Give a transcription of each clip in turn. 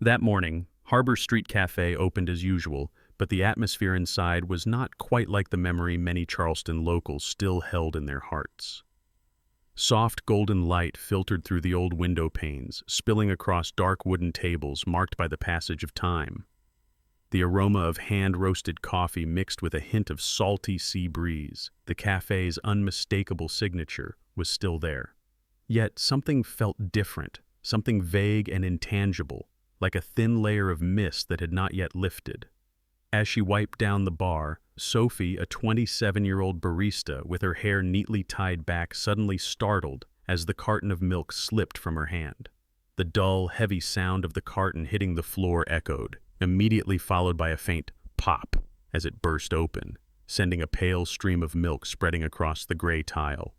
That morning, Harbor Street Cafe opened as usual, but the atmosphere inside was not quite like the memory many Charleston locals still held in their hearts. Soft golden light filtered through the old window panes, spilling across dark wooden tables marked by the passage of time. The aroma of hand-roasted coffee mixed with a hint of salty sea breeze, the cafe's unmistakable signature, was still there. Yet something felt different, something vague and intangible, like a thin layer of mist that had not yet lifted. As she wiped down the bar, Sophie, a 27-year-old barista with her hair neatly tied back, suddenly startled as the carton of milk slipped from her hand. The dull, heavy sound of the carton hitting the floor echoed, immediately followed by a faint pop as it burst open, sending a pale stream of milk spreading across the gray tile.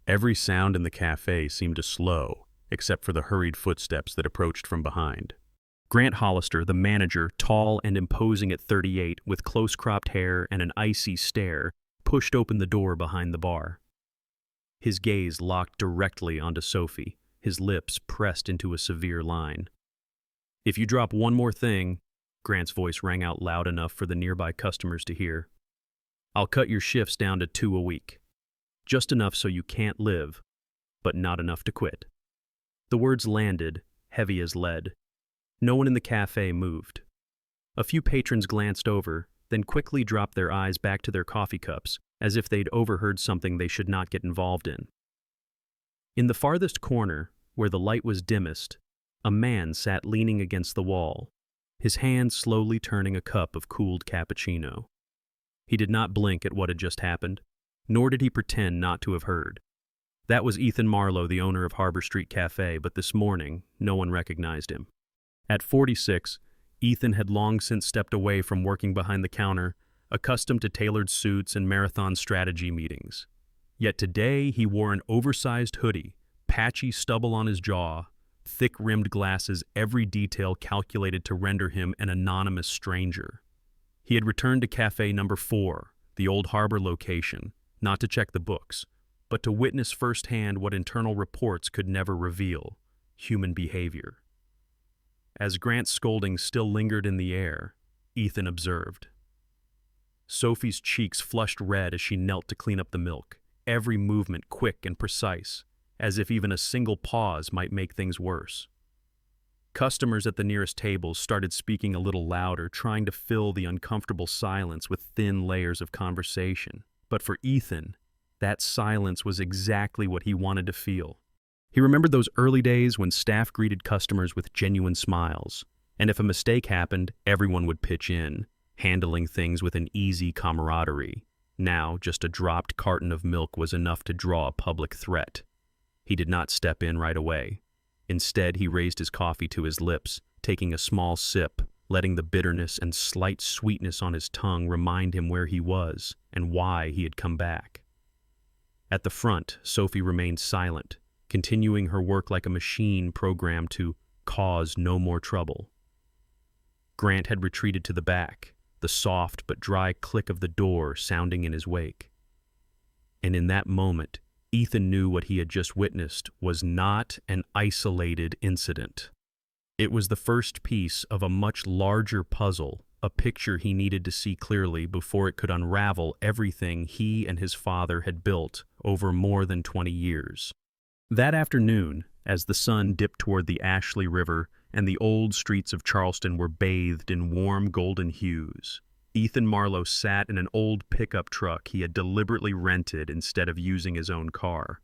Every sound in the cafe seemed to slow, except for the hurried footsteps that approached from behind. Grant Hollister, the manager, tall and imposing at 38, with close-cropped hair and an icy stare, pushed open the door behind the bar. His gaze locked directly onto Sophie, his lips pressed into a severe line. "If you drop one more thing," Grant's voice rang out loud enough for the nearby customers to hear, "I'll cut your shifts down to 2 a week. Just enough so you can't live, but not enough to quit." The words landed, heavy as lead. No one in the cafe moved. A few patrons glanced over, then quickly dropped their eyes back to their coffee cups, as if they'd overheard something they should not get involved in. In the farthest corner, where the light was dimmest, a man sat leaning against the wall, his hand slowly turning a cup of cooled cappuccino. He did not blink at what had just happened, nor did he pretend not to have heard. That was Ethan Marlowe, the owner of Harbor Street Cafe, but this morning, no one recognized him. At 46, Ethan had long since stepped away from working behind the counter, accustomed to tailored suits and marathon strategy meetings. Yet today he wore an oversized hoodie, patchy stubble on his jaw, thick-rimmed glasses, every detail calculated to render him an anonymous stranger. He had returned to Cafe Number 4, the old harbor location, not to check the books, but to witness firsthand what internal reports could never reveal: human behavior. As Grant's scolding still lingered in the air, Ethan observed. Sophie's cheeks flushed red as she knelt to clean up the milk, every movement quick and precise, as if even a single pause might make things worse. Customers at the nearest tables started speaking a little louder, trying to fill the uncomfortable silence with thin layers of conversation. But for Ethan, that silence was exactly what he wanted to feel. He remembered those early days when staff greeted customers with genuine smiles, and if a mistake happened, everyone would pitch in, handling things with an easy camaraderie. Now, just a dropped carton of milk was enough to draw a public threat. He did not step in right away. Instead, he raised his coffee to his lips, taking a small sip, letting the bitterness and slight sweetness on his tongue remind him where he was and why he had come back. At the front, Sophie remained silent, continuing her work like a machine programmed to cause no more trouble. Grant had retreated to the back, the soft but dry click of the door sounding in his wake. And in that moment, Ethan knew what he had just witnessed was not an isolated incident. It was the first piece of a much larger puzzle, a picture he needed to see clearly before it could unravel everything he and his father had built over more than 20 years. That afternoon, as the sun dipped toward the Ashley River and the old streets of Charleston were bathed in warm golden hues, Ethan Marlowe sat in an old pickup truck he had deliberately rented instead of using his own car.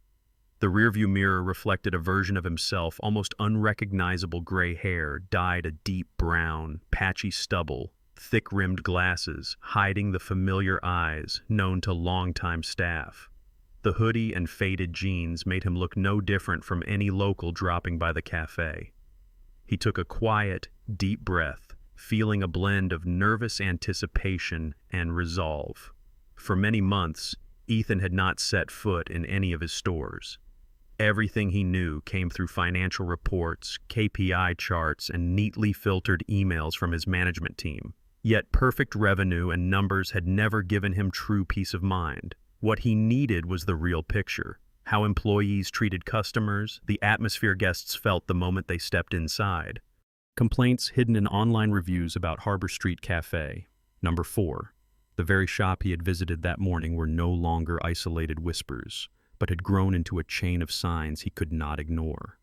The rearview mirror reflected a version of himself, almost unrecognizable gray hair dyed a deep brown, patchy stubble, thick-rimmed glasses hiding the familiar eyes known to longtime staff. The hoodie and faded jeans made him look no different from any local dropping by the cafe. He took a quiet, deep breath, feeling a blend of nervous anticipation and resolve. For many months, Ethan had not set foot in any of his stores. Everything he knew came through financial reports, KPI charts, and neatly filtered emails from his management team. Yet perfect revenue and numbers had never given him true peace of mind. What he needed was the real picture: how employees treated customers, the atmosphere guests felt the moment they stepped inside. Complaints hidden in online reviews about Harbor Street Cafe. Number 4. The very shop he had visited that morning were no longer isolated whispers, but had grown into a chain of signs he could not ignore.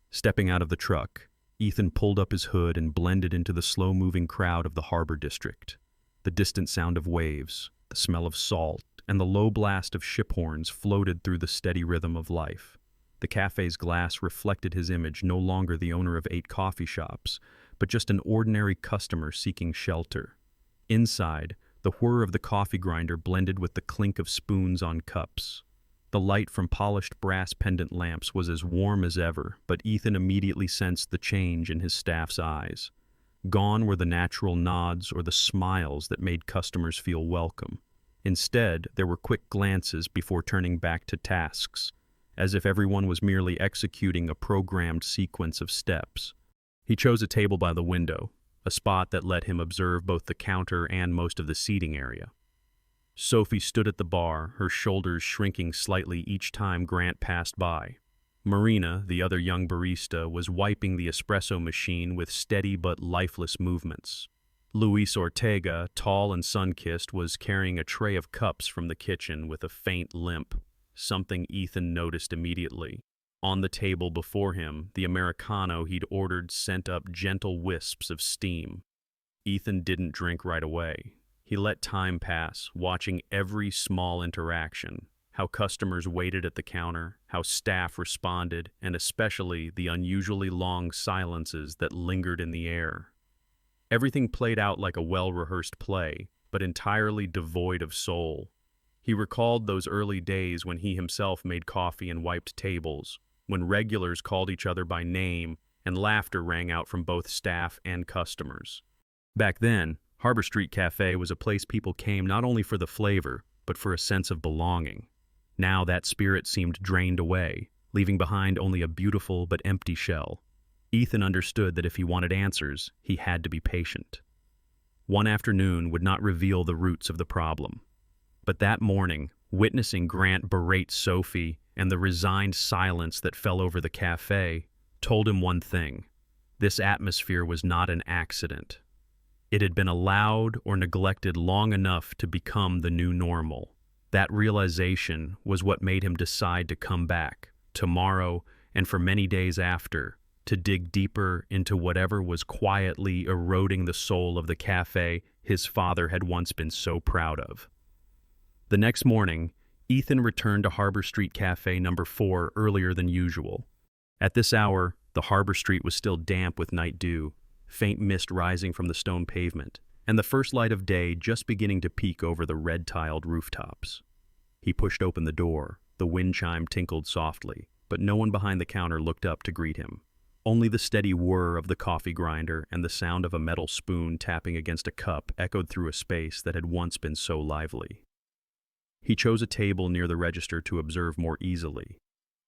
Stepping out of the truck, Ethan pulled up his hood and blended into the slow-moving crowd of the harbor district. The distant sound of waves, the smell of salt, and the low blast of ship horns floated through the steady rhythm of life. The cafe's glass reflected his image, no longer the owner of 8 coffee shops, but just an ordinary customer seeking shelter. Inside, the whir of the coffee grinder blended with the clink of spoons on cups. The light from polished brass pendant lamps was as warm as ever, but Ethan immediately sensed the change in his staff's eyes. Gone were the natural nods or the smiles that made customers feel welcome. Instead, there were quick glances before turning back to tasks, as if everyone was merely executing a programmed sequence of steps. He chose a table by the window, a spot that let him observe both the counter and most of the seating area. Sophie stood at the bar, her shoulders shrinking slightly each time Grant passed by. Marina, the other young barista, was wiping the espresso machine with steady but lifeless movements. Luis Ortega, tall and sun-kissed, was carrying a tray of cups from the kitchen with a faint limp, something Ethan noticed immediately. On the table before him, the Americano he'd ordered sent up gentle wisps of steam. Ethan didn't drink right away. He let time pass, watching every small interaction, how customers waited at the counter, how staff responded, and especially the unusually long silences that lingered in the air. Everything played out like a well-rehearsed play, but entirely devoid of soul. He recalled those early days when he himself made coffee and wiped tables, when regulars called each other by name and laughter rang out from both staff and customers. Back then, Harbor Street Cafe was a place people came not only for the flavor, but for a sense of belonging. Now that spirit seemed drained away, leaving behind only a beautiful but empty shell. Ethan understood that if he wanted answers, he had to be patient. One afternoon would not reveal the roots of the problem. But that morning, witnessing Grant berate Sophie and the resigned silence that fell over the cafe told him one thing: this atmosphere was not an accident. It had been allowed or neglected long enough to become the new normal. That realization was what made him decide to come back, tomorrow and for many days after, to dig deeper into whatever was quietly eroding the soul of the cafe his father had once been so proud of. The next morning, Ethan returned to Harbor Street Cafe number 4 earlier than usual. At this hour, the Harbor Street was still damp with night dew, faint mist rising from the stone pavement, and the first light of day just beginning to peek over the red-tiled rooftops. He pushed open the door, the wind chime tinkled softly, but no one behind the counter looked up to greet him. Only the steady whir of the coffee grinder and the sound of a metal spoon tapping against a cup echoed through a space that had once been so lively. He chose a table near the register to observe more easily.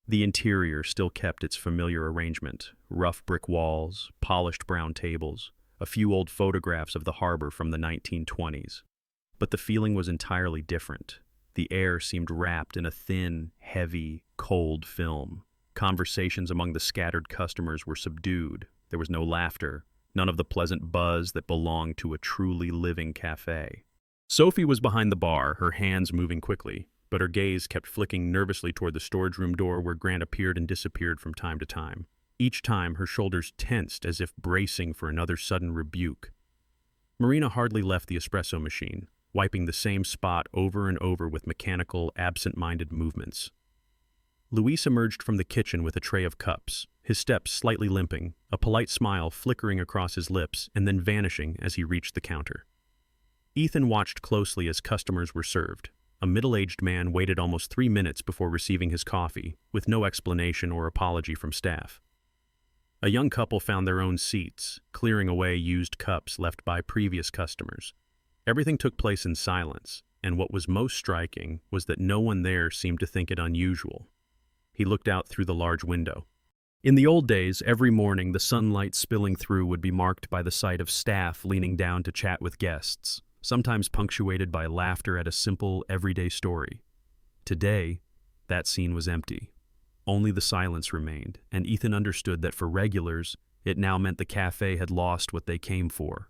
The interior still kept its familiar arrangement: rough brick walls, polished brown tables, a few old photographs of the harbor from the 1920s. But the feeling was entirely different. The air seemed wrapped in a thin, heavy, cold film. Conversations among the scattered customers were subdued. There was no laughter, none of the pleasant buzz that belonged to a truly living cafe. Sophie was behind the bar, her hands moving quickly, but her gaze kept flicking nervously toward the storage room door where Grant appeared and disappeared from time to time. Each time, her shoulders tensed as if bracing for another sudden rebuke. Marina hardly left the espresso machine, wiping the same spot over and over with mechanical, absent-minded movements. Luis emerged from the kitchen with a tray of cups, his steps slightly limping, a polite smile flickering across his lips and then vanishing as he reached the counter. Ethan watched closely as customers were served. A middle-aged man waited almost 3 minutes before receiving his coffee, with no explanation or apology from staff. A young couple found their own seats, clearing away used cups left by previous customers. Everything took place in silence, and what was most striking was that no one there seemed to think it unusual. He looked out through the large window. In the old days, every morning the sunlight spilling through would be marked by the sight of staff leaning down to chat with guests, sometimes punctuated by laughter at a simple, everyday story. Today, that scene was empty. Only the silence remained, and Ethan understood that for regulars, It now meant the cafe had lost what they came for,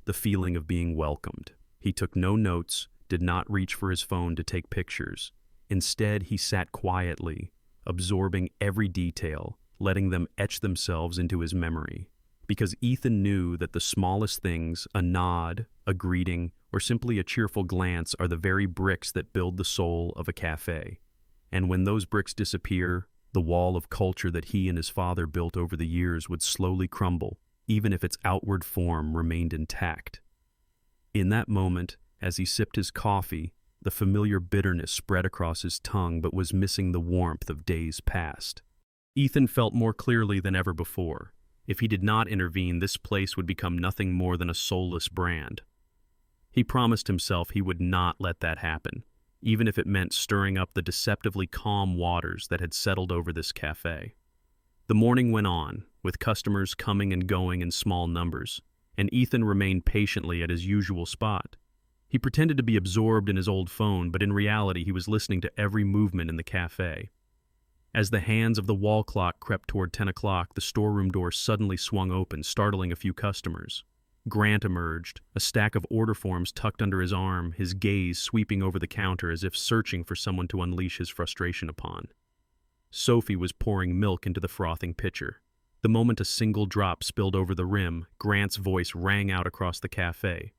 the feeling of being welcomed. He took no notes, did not reach for his phone to take pictures. Instead, he sat quietly, absorbing every detail, letting them etch themselves into his memory. Because Ethan knew that the smallest things, a nod, a greeting, or simply a cheerful glance, are the very bricks that build the soul of a cafe. And when those bricks disappear, the wall of culture that he and his father built over the years would slowly crumble, even if its outward form remained intact. In that moment, as he sipped his coffee, the familiar bitterness spread across his tongue but was missing the warmth of days past. Ethan felt more clearly than ever before. If he did not intervene, this place would become nothing more than a soulless brand. He promised himself he would not let that happen, even if it meant stirring up the deceptively calm waters that had settled over this cafe. The morning went on, with customers coming and going in small numbers, and Ethan remained patiently at his usual spot. He pretended to be absorbed in his old phone, but in reality he was listening to every movement in the cafe. As the hands of the wall clock crept toward 10 o'clock, the storeroom door suddenly swung open, startling a few customers. Grant emerged, a stack of order forms tucked under his arm, his gaze sweeping over the counter as if searching for someone to unleash his frustration upon. Sophie was pouring milk into the frothing pitcher. The moment a single drop spilled over the rim, Grant's voice rang out across the cafe.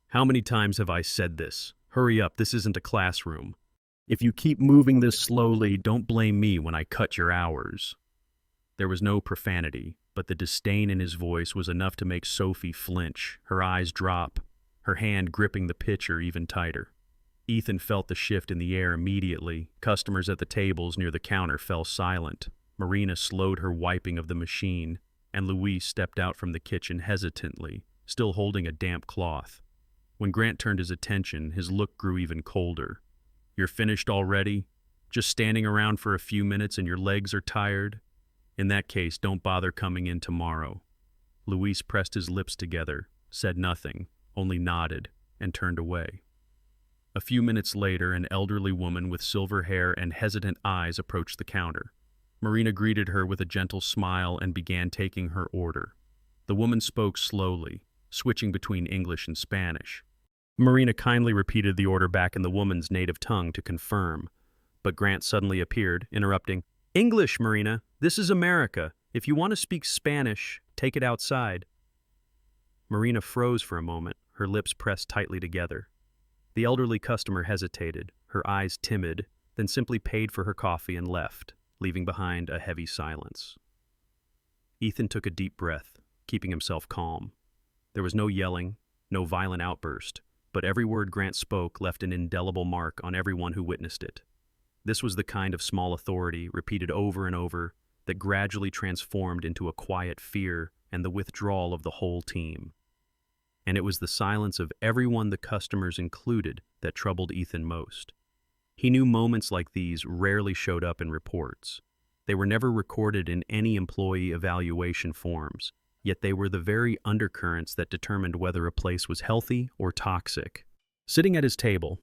"How many times have I said this? Hurry up, this isn't a classroom. If you keep moving this slowly, don't blame me when I cut your hours." There was no profanity, but the disdain in his voice was enough to make Sophie flinch, her eyes drop, her hand gripping the pitcher even tighter. Ethan felt the shift in the air immediately. Customers at the tables near the counter fell silent. Marina slowed her wiping of the machine, and Louise stepped out from the kitchen hesitantly, still holding a damp cloth. When Grant turned his attention, his look grew even colder. "You're finished already? Just standing around for a few minutes and your legs are tired? In that case, don't bother coming in tomorrow." Luis pressed his lips together, said nothing, only nodded, and turned away. A few minutes later, an elderly woman with silver hair and hesitant eyes approached the counter. Marina greeted her with a gentle smile and began taking her order. The woman spoke slowly, switching between English and Spanish. Marina kindly repeated the order back in the woman's native tongue to confirm, but Grant suddenly appeared, interrupting. "English, Marina. This is America. If you want to speak Spanish, take it outside." Marina froze for a moment, her lips pressed tightly together. The elderly customer hesitated, her eyes timid, then simply paid for her coffee and left, leaving behind a heavy silence. Ethan took a deep breath, keeping himself calm. There was no yelling, no violent outburst, but every word Grant spoke left an indelible mark on everyone who witnessed it. This was the kind of small authority, repeated over and over, that gradually transformed into a quiet fear and the withdrawal of the whole team. And it was the silence of everyone, the customers included, that troubled Ethan most. He knew moments like these rarely showed up in reports. They were never recorded in any employee evaluation forms, yet they were the very undercurrents that determined whether a place was healthy or toxic. Sitting at his table,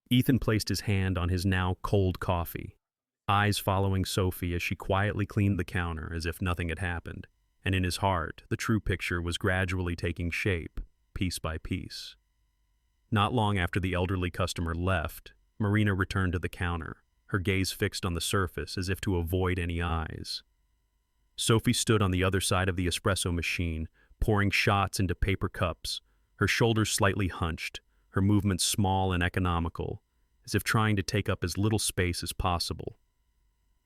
Ethan placed his hand on his now cold coffee, eyes following Sophie as she quietly cleaned the counter as if nothing had happened, and in his heart, the true picture was gradually taking shape, piece by piece. Not long after the elderly customer left, Marina returned to the counter, her gaze fixed on the surface as if to avoid any eyes. Sophie stood on the other side of the espresso machine, pouring shots into paper cups, her shoulders slightly hunched, her movements small and economical, as if trying to take up as little space as possible.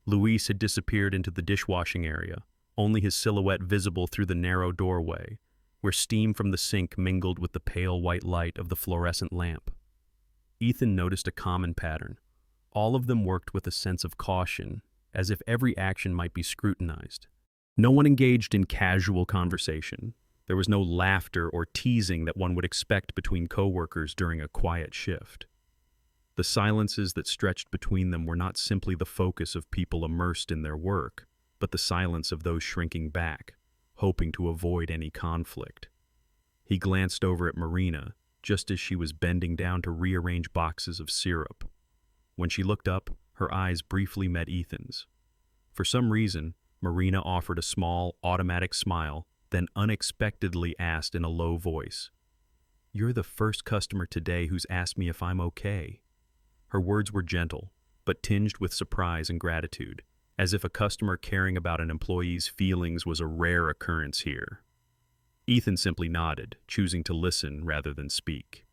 Luis had disappeared into the dishwashing area, only his silhouette visible through the narrow doorway, where steam from the sink mingled with the pale white light of the fluorescent lamp. Ethan noticed a common pattern. All of them worked with a sense of caution, as if every action might be scrutinized. No one engaged in casual conversation. There was no laughter or teasing that one would expect between coworkers during a quiet shift. The silences that stretched between them were not simply the focus of people immersed in their work, but the silence of those shrinking back, hoping to avoid any conflict. He glanced over at Marina, just as she was bending down to rearrange boxes of syrup. When she looked up, her eyes briefly met Ethan's. For some reason, Marina offered a small, automatic smile, then unexpectedly asked in a low voice, "You're the first customer today who's asked me if I'm okay." Her words were gentle, but tinged with surprise and gratitude, as if a customer caring about an employee's feelings was a rare occurrence here. Ethan simply nodded, choosing to listen rather than speak.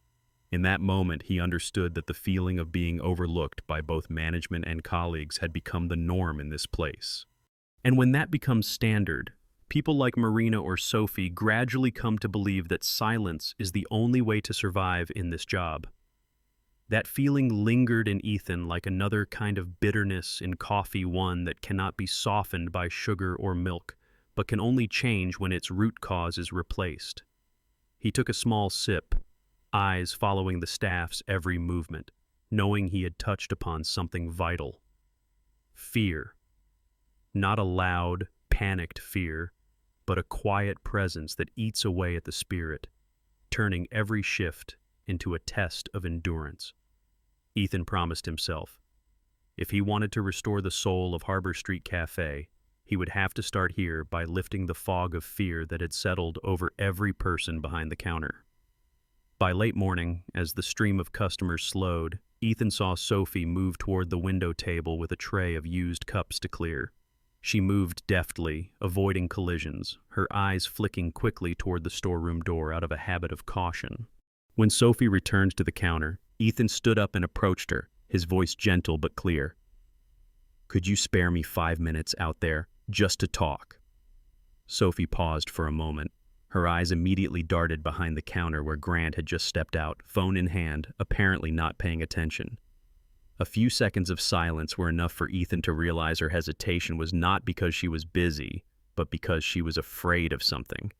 In that moment, he understood that the feeling of being overlooked by both management and colleagues had become the norm in this place. And when that becomes standard, people like Marina or Sophie gradually come to believe that silence is the only way to survive in this job. That feeling lingered in Ethan like another kind of bitterness in coffee, one that cannot be softened by sugar or milk, but can only change when its root cause is replaced. He took a small sip, eyes following the staff's every movement, knowing he had touched upon something vital. Fear. Not a loud, panicked fear, but a quiet presence that eats away at the spirit, turning every shift into a test of endurance. Ethan promised himself, if he wanted to restore the soul of Harbor Street Café, he would have to start here by lifting the fog of fear that had settled over every person behind the counter. By late morning, as the stream of customers slowed, Ethan saw Sophie move toward the window table with a tray of used cups to clear. She moved deftly, avoiding collisions, her eyes flicking quickly toward the storeroom door out of a habit of caution. When Sophie returned to the counter, Ethan stood up and approached her, his voice gentle but clear. "Could you spare me 5 minutes out there, just to talk?" Sophie paused for a moment. Her eyes immediately darted behind the counter where Grant had just stepped out, phone in hand, apparently not paying attention. A few seconds of silence were enough for Ethan to realize her hesitation was not because she was busy, but because she was afraid of something.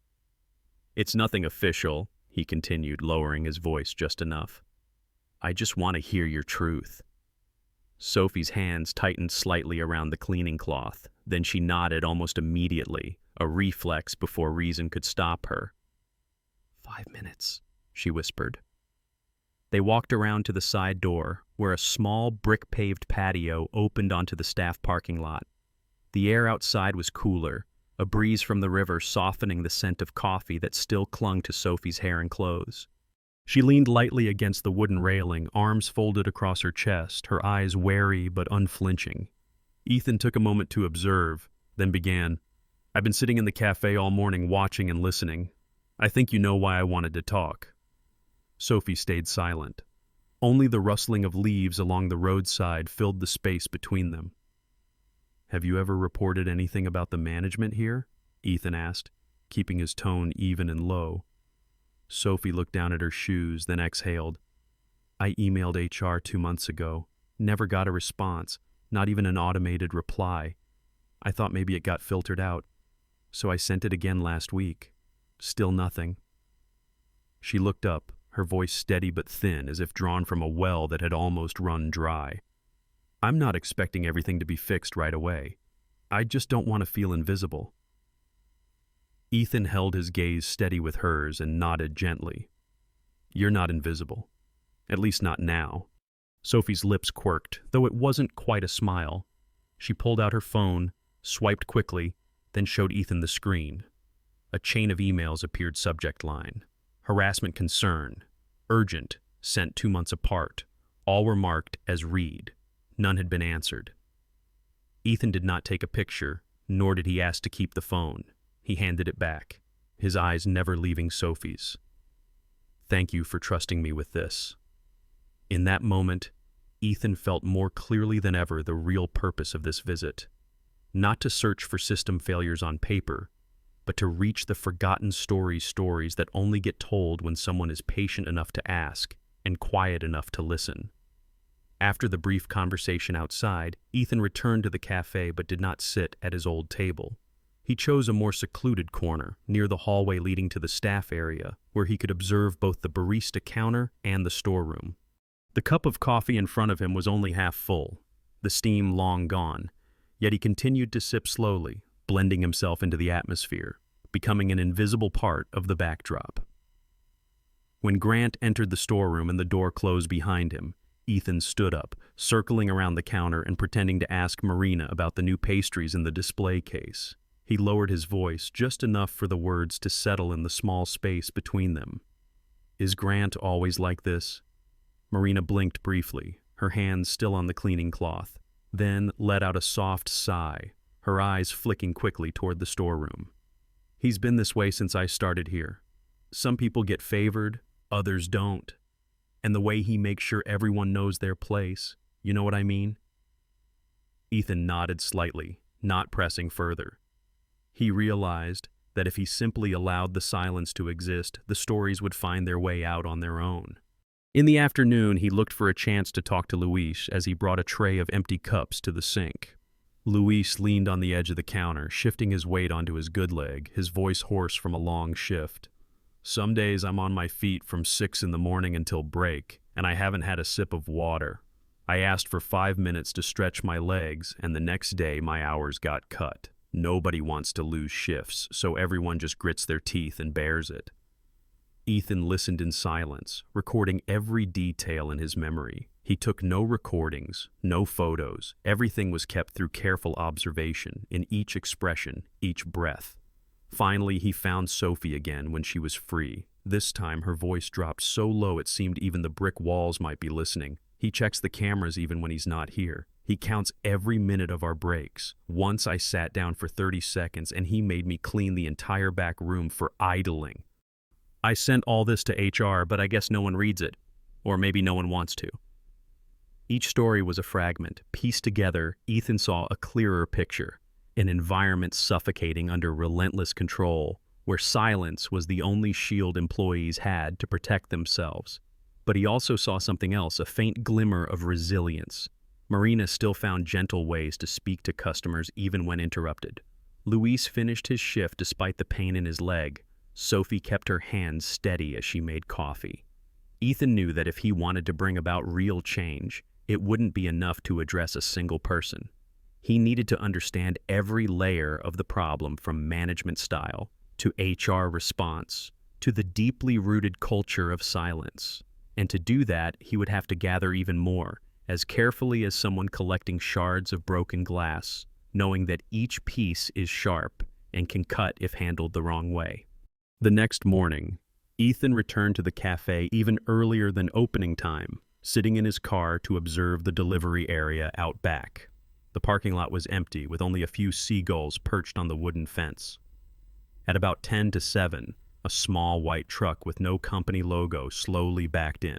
"It's nothing official," he continued, lowering his voice just enough. "I just want to hear your truth." Sophie's hands tightened slightly around the cleaning cloth, then she nodded almost immediately, a reflex before reason could stop her. 5 minutes, she whispered. They walked around to the side door, where a small brick-paved patio opened onto the staff parking lot. The air outside was cooler, a breeze from the river softening the scent of coffee that still clung to Sophie's hair and clothes. She leaned lightly against the wooden railing, arms folded across her chest, her eyes wary but unflinching. Ethan took a moment to observe, then began, "I've been sitting in the cafe all morning watching and listening. I think you know why I wanted to talk." Sophie stayed silent. Only the rustling of leaves along the roadside filled the space between them. "Have you ever reported anything about the management here?" Ethan asked, keeping his tone even and low. Sophie looked down at her shoes, then exhaled. "I emailed HR 2 months ago. Never got a response, not even an automated reply. I thought maybe it got filtered out. So I sent it again last week. Still nothing." She looked up, her voice steady but thin, as if drawn from a well that had almost run dry. "I'm not expecting everything to be fixed right away. I just don't want to feel invisible." Ethan held his gaze steady with hers and nodded gently. "You're not invisible. At least not now." Sophie's lips quirked, though it wasn't quite a smile. She pulled out her phone, swiped quickly, then showed Ethan the screen. A chain of emails appeared subject line. Harassment concern. Urgent. Sent 2 months apart. All were marked as read. None had been answered. Ethan did not take a picture, nor did he ask to keep the phone. He handed it back, his eyes never leaving Sophie's. "Thank you for trusting me with this." In that moment, Ethan felt more clearly than ever the real purpose of this visit. Not to search for system failures on paper, but to reach the forgotten stories that only get told when someone is patient enough to ask and quiet enough to listen. After the brief conversation outside, Ethan returned to the cafe but did not sit at his old table. He chose a more secluded corner, near the hallway leading to the staff area, where he could observe both the barista counter and the storeroom. The cup of coffee in front of him was only half full, the steam long gone, yet he continued to sip slowly, blending himself into the atmosphere, becoming an invisible part of the backdrop. When Grant entered the storeroom and the door closed behind him, Ethan stood up, circling around the counter and pretending to ask Marina about the new pastries in the display case. He lowered his voice just enough for the words to settle in the small space between them. "Is Grant always like this?" Marina blinked briefly, her hands still on the cleaning cloth, then let out a soft sigh, her eyes flicking quickly toward the storeroom. "He's been this way since I started here. Some people get favored, others don't. And the way he makes sure everyone knows their place, you know what I mean?" Ethan nodded slightly, not pressing further. He realized that if he simply allowed the silence to exist, the stories would find their way out on their own. In the afternoon, he looked for a chance to talk to Luis as he brought a tray of empty cups to the sink. Luis leaned on the edge of the counter, shifting his weight onto his good leg, his voice hoarse from a long shift. "Some days I'm on my feet from 6 in the morning until break, and I haven't had a sip of water. I asked for 5 minutes to stretch my legs, and the next day my hours got cut. Nobody wants to lose shifts, so everyone just grits their teeth and bears it." Ethan listened in silence, recording every detail in his memory. He took no recordings, no photos. Everything was kept through careful observation, in each expression, each breath. Finally, he found Sophie again when she was free. This time, her voice dropped so low it seemed even the brick walls might be listening. "He checks the cameras even when he's not here. He counts every minute of our breaks. Once I sat down for 30 seconds and he made me clean the entire back room for idling. I sent all this to HR, but I guess no one reads it. Or maybe no one wants to." Each story was a fragment. Pieced together, Ethan saw a clearer picture. An environment suffocating under relentless control, where silence was the only shield employees had to protect themselves. But he also saw something else, a faint glimmer of resilience. Marina still found gentle ways to speak to customers even when interrupted. Luis finished his shift despite the pain in his leg. Sophie kept her hands steady as she made coffee. Ethan knew that if he wanted to bring about real change, it wouldn't be enough to address a single person. He needed to understand every layer of the problem, from management style to HR response to the deeply rooted culture of silence. And to do that, he would have to gather even more, as carefully as someone collecting shards of broken glass, knowing that each piece is sharp and can cut if handled the wrong way. The next morning, Ethan returned to the cafe even earlier than opening time, sitting in his car to observe the delivery area out back. The parking lot was empty, with only a few seagulls perched on the wooden fence. At about 10 to 7, a small white truck with no company logo slowly backed in.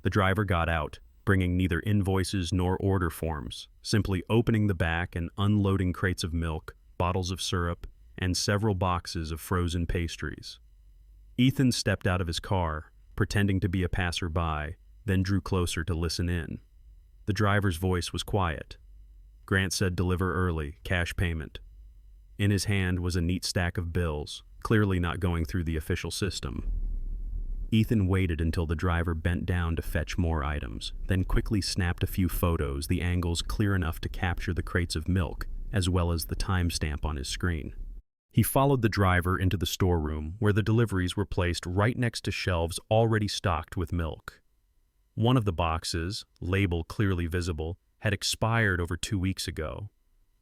The driver got out, bringing neither invoices nor order forms, simply opening the back and unloading crates of milk, bottles of syrup, and several boxes of frozen pastries. Ethan stepped out of his car, pretending to be a passerby, then drew closer to listen in. The driver's voice was quiet. Grant said deliver early, cash payment. In his hand was a neat stack of bills, clearly not going through the official system. Ethan waited until the driver bent down to fetch more items, then quickly snapped a few photos, the angles clear enough to capture the crates of milk, as well as the timestamp on his screen. He followed the driver into the storeroom, where the deliveries were placed right next to shelves already stocked with milk. One of the boxes, label clearly visible, had expired over 2 weeks ago.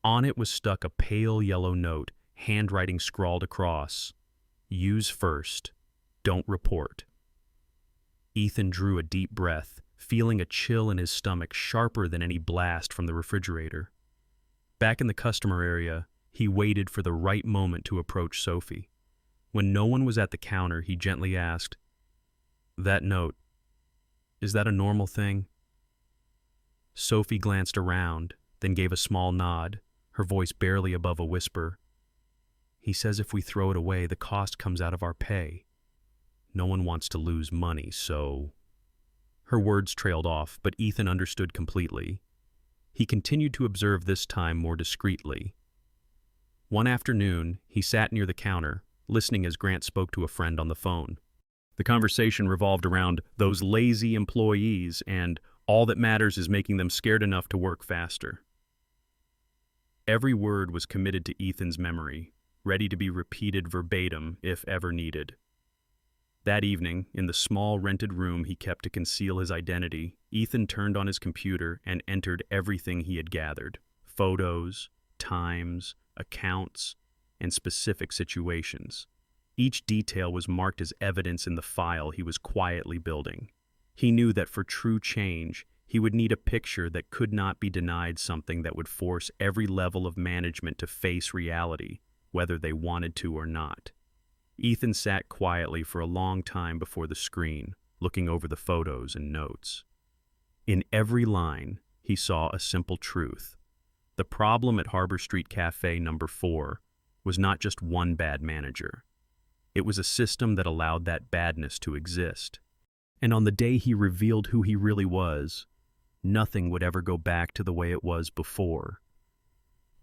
On it was stuck a pale yellow note, handwriting scrawled across, "Use first, don't report." Ethan drew a deep breath, feeling a chill in his stomach sharper than any blast from the refrigerator. Back in the customer area, he waited for the right moment to approach Sophie. When no one was at the counter, he gently asked, "That note, is that a normal thing?" Sophie glanced around, then gave a small nod, her voice barely above a whisper. "He says if we throw it away, the cost comes out of our pay. No one wants to lose money, so..." Her words trailed off, but Ethan understood completely. He continued to observe, this time more discreetly. One afternoon, he sat near the counter, listening as Grant spoke to a friend on the phone. The conversation revolved around those lazy employees, and all that matters is making them scared enough to work faster. Every word was committed to Ethan's memory, ready to be repeated verbatim if ever needed. That evening, in the small rented room he kept to conceal his identity, Ethan turned on his computer and entered everything he had gathered: photos, times, accounts, and specific situations. Each detail was marked as evidence in the file he was quietly building. He knew that for true change, he would need a picture that could not be denied, something that would force every level of management to face reality, whether they wanted to or not. Ethan sat quietly for a long time before the screen, looking over the photos and notes. In every line, he saw a simple truth. The problem at Harbor Street Café number 4 was not just one bad manager. It was a system that allowed that badness to exist. And on the day he revealed who he really was, nothing would ever go back to the way it was before.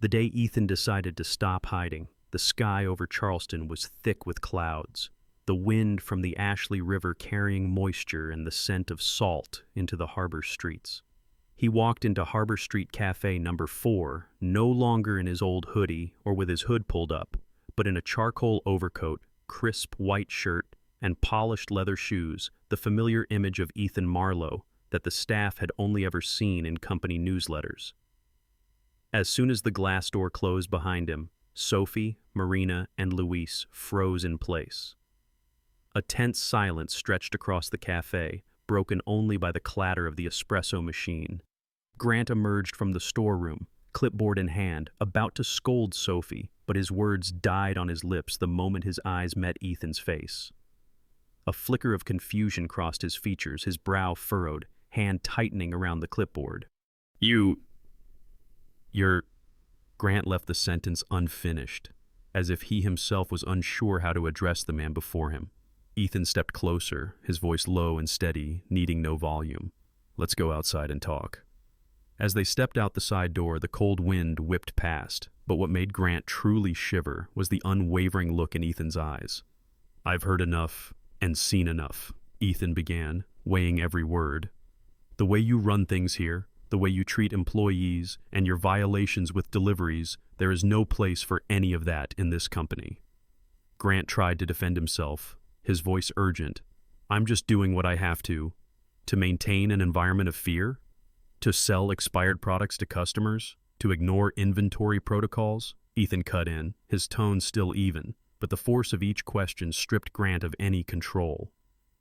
The day Ethan decided to stop hiding, the sky over Charleston was thick with clouds, the wind from the Ashley River carrying moisture and the scent of salt into the harbor streets. He walked into Harbor Street Café number 4, no longer in his old hoodie or with his hood pulled up, but in a charcoal overcoat, crisp white shirt, and polished leather shoes, the familiar image of Ethan Marlowe that the staff had only ever seen in company newsletters. As soon as the glass door closed behind him, Sophie, Marina, and Luis froze in place. A tense silence stretched across the cafe, broken only by the clatter of the espresso machine. Grant emerged from the storeroom, clipboard in hand, about to scold Sophie, but his words died on his lips the moment his eyes met Ethan's face. A flicker of confusion crossed his features, his brow furrowed, hand tightening around the clipboard. You're... Grant left the sentence unfinished, as if he himself was unsure how to address the man before him. Ethan stepped closer, his voice low and steady, needing no volume. Let's go outside and talk. As they stepped out the side door, the cold wind whipped past, but what made Grant truly shiver was the unwavering look in Ethan's eyes. I've heard enough and seen enough, Ethan began, weighing every word. The way you run things here, the way you treat employees, and your violations with deliveries, there is no place for any of that in this company. Grant tried to defend himself, his voice urgent. I'm just doing what I have to maintain an environment of fear, to sell expired products to customers, to ignore inventory protocols. Ethan cut in, his tone still even, but the force of each question stripped Grant of any control.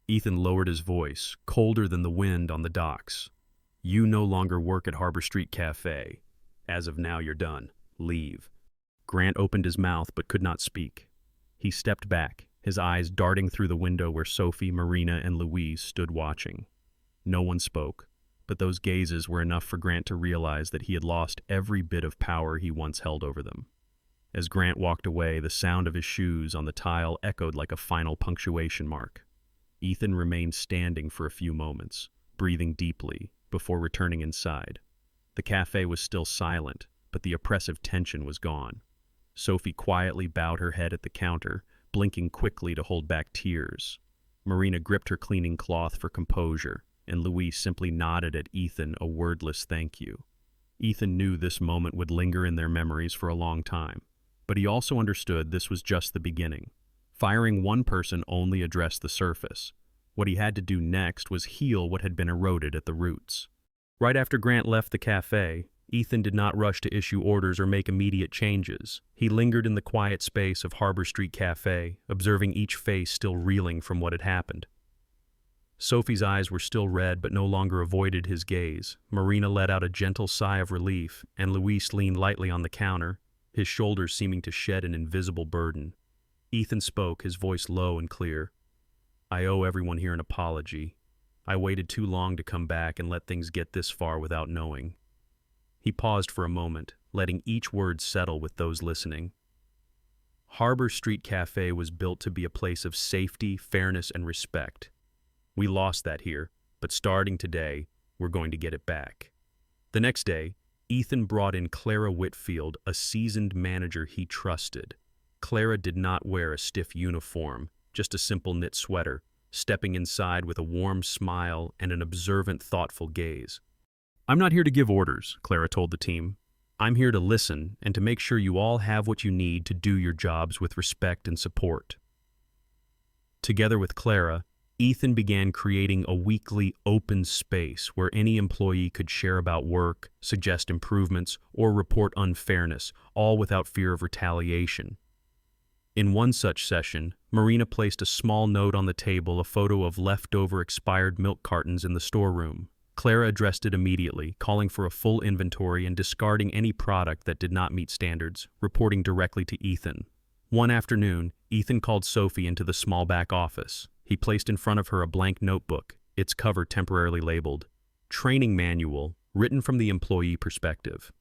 Ethan lowered his voice, colder than the wind on the docks. You no longer work at Harbor Street Café. As of now, you're done. Leave. Grant opened his mouth but could not speak. He stepped back, his eyes darting through the window where Sophie, Marina, and Louise stood watching. No one spoke, but those gazes were enough for Grant to realize that he had lost every bit of power he once held over them. As Grant walked away, the sound of his shoes on the tile echoed like a final punctuation mark. Ethan remained standing for a few moments, breathing deeply, before returning inside. The cafe was still silent, but the oppressive tension was gone. Sophie quietly bowed her head at the counter, blinking quickly to hold back tears. Marina gripped her cleaning cloth for composure, and Louise simply nodded at Ethan a wordless thank you. Ethan knew this moment would linger in their memories for a long time, but he also understood this was just the beginning. Firing one person only addressed the surface. What he had to do next was heal what had been eroded at the roots. Right after Grant left the cafe, Ethan did not rush to issue orders or make immediate changes. He lingered in the quiet space of Harbor Street Café, observing each face still reeling from what had happened. Sophie's eyes were still red but no longer avoided his gaze. Marina let out a gentle sigh of relief, and Luis leaned lightly on the counter, his shoulders seeming to shed an invisible burden. Ethan spoke, his voice low and clear. I owe everyone here an apology. I waited too long to come back and let things get this far without knowing. He paused for a moment, letting each word settle with those listening. Harbor Street Café was built to be a place of safety, fairness, and respect. We lost that here, but starting today, we're going to get it back. The next day, Ethan brought in Clara Whitfield, a seasoned manager he trusted. Clara did not wear a stiff uniform, just a simple knit sweater, stepping inside with a warm smile and an observant, thoughtful gaze. I'm not here to give orders, Clara told the team. I'm here to listen and to make sure you all have what you need to do your jobs with respect and support. Together with Clara, Ethan began creating a weekly open space where any employee could share about work, suggest improvements, or report unfairness, all without fear of retaliation. In one such session, Marina placed a small note on the table, a photo of leftover expired milk cartons in the storeroom. Clara addressed it immediately, calling for a full inventory and discarding any product that did not meet standards, reporting directly to Ethan. One afternoon, Ethan called Sophie into the small back office. He placed in front of her a blank notebook, its cover temporarily labeled, "Training Manual, written from the employee perspective."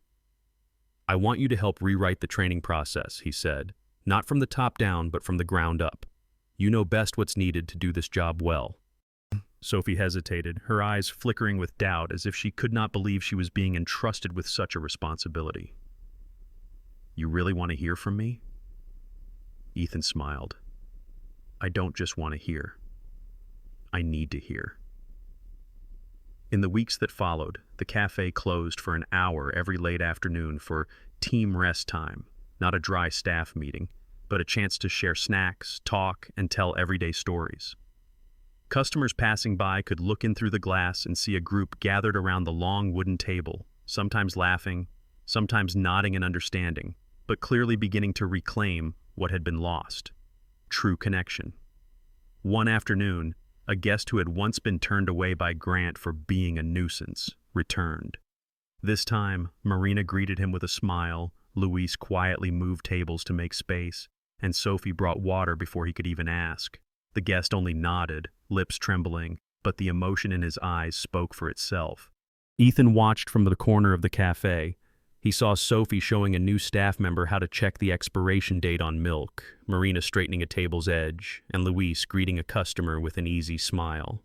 "I want you to help rewrite the training process," he said, "not from the top down, but from the ground up. You know best what's needed to do this job well." Sophie hesitated, her eyes flickering with doubt as if she could not believe she was being entrusted with such a responsibility. "You really want to hear from me?" Ethan smiled. "I don't just want to hear. I need to hear." In the weeks that followed, the cafe closed for an hour every late afternoon for team rest time, not a dry staff meeting, but a chance to share snacks, talk, and tell everyday stories. Customers passing by could look in through the glass and see a group gathered around the long wooden table, sometimes laughing, sometimes nodding in understanding, but clearly beginning to reclaim what had been lost: true connection. One afternoon, a guest who had once been turned away by Grant for being a nuisance returned. This time, Marina greeted him with a smile, Luis quietly moved tables to make space, and Sophie brought water before he could even ask. The guest only nodded, lips trembling, but the emotion in his eyes spoke for itself. Ethan watched from the corner of the cafe. He saw Sophie showing a new staff member how to check the expiration date on milk, Marina straightening a table's edge, and Luis greeting a customer with an easy smile.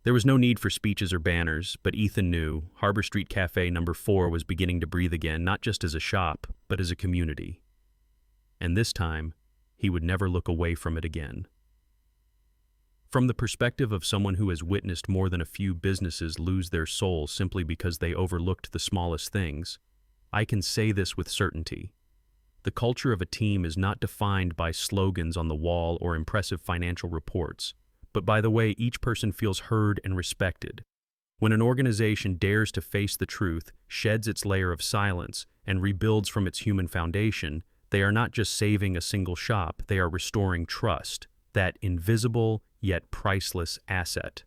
There was no need for speeches or banners, but Ethan knew Harbor Street Cafe No. 4 was beginning to breathe again, not just as a shop, but as a community. And this time, he would never look away from it again. From the perspective of someone who has witnessed more than a few businesses lose their soul simply because they overlooked the smallest things, I can say this with certainty. The culture of a team is not defined by slogans on the wall or impressive financial reports, but by the way each person feels heard and respected. When an organization dares to face the truth, sheds its layer of silence, and rebuilds from its human foundation, they are not just saving a single shop, they are restoring trust, that invisible yet priceless asset.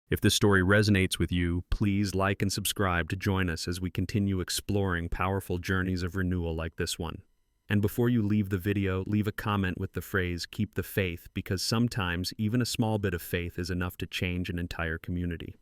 If this story resonates with you, please like and subscribe to join us as we continue exploring powerful journeys of renewal like this one. And before you leave the video, leave a comment with the phrase, "Keep the faith," because sometimes even a small bit of faith is enough to change an entire community.